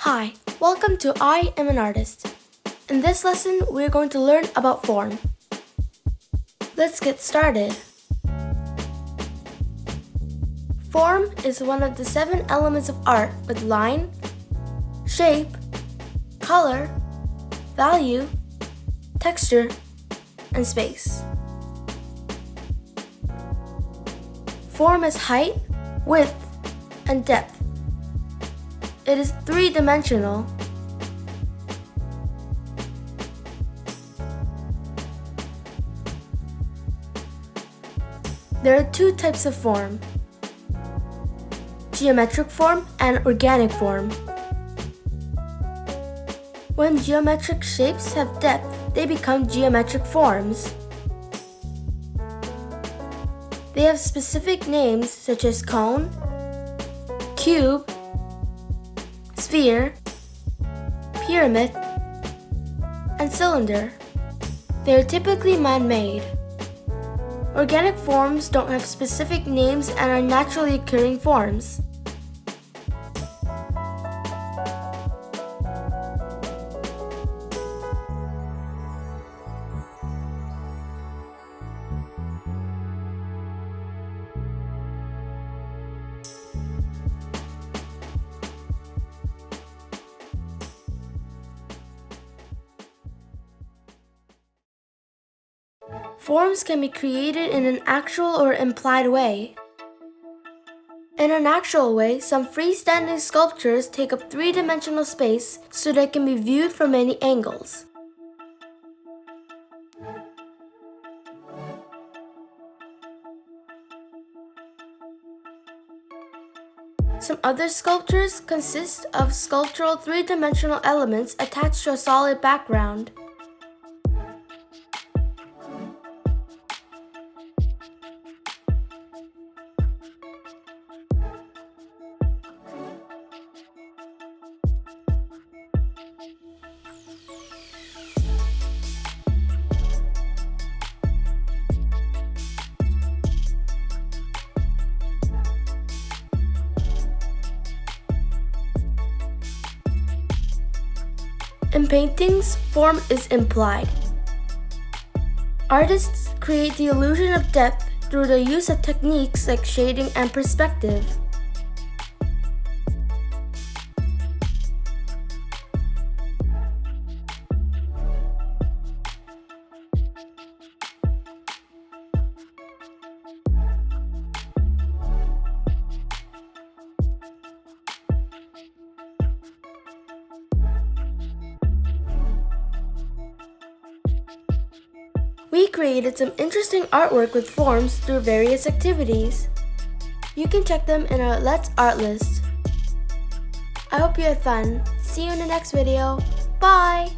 Hi, welcome to I Am an Artist. In this lesson, we're going to learn about form. Let's get started. Form is one of the 7 elements of art with line, shape, color, value, texture, and space. Form is height, width, and depth. It is 3-dimensional. There are 2 types of form: geometric form and organic form. When geometric shapes have depth, they become geometric forms. They have specific names such as cone, cube, sphere, pyramid, and cylinder. They are typically man-made. Organic forms don't have specific names and are naturally occurring forms. Forms can be created in an actual or implied way. In an actual way, some freestanding sculptures take up 3-dimensional space so they can be viewed from many angles. Some other sculptures consist of sculptural 3-dimensional elements attached to a solid background. In paintings, form is implied. Artists create the illusion of depth through the use of techniques like shading and perspective. We created some interesting artwork with forms through various activities. You can check them in our Let's Art list. I hope you had fun. See you in the next video. Bye!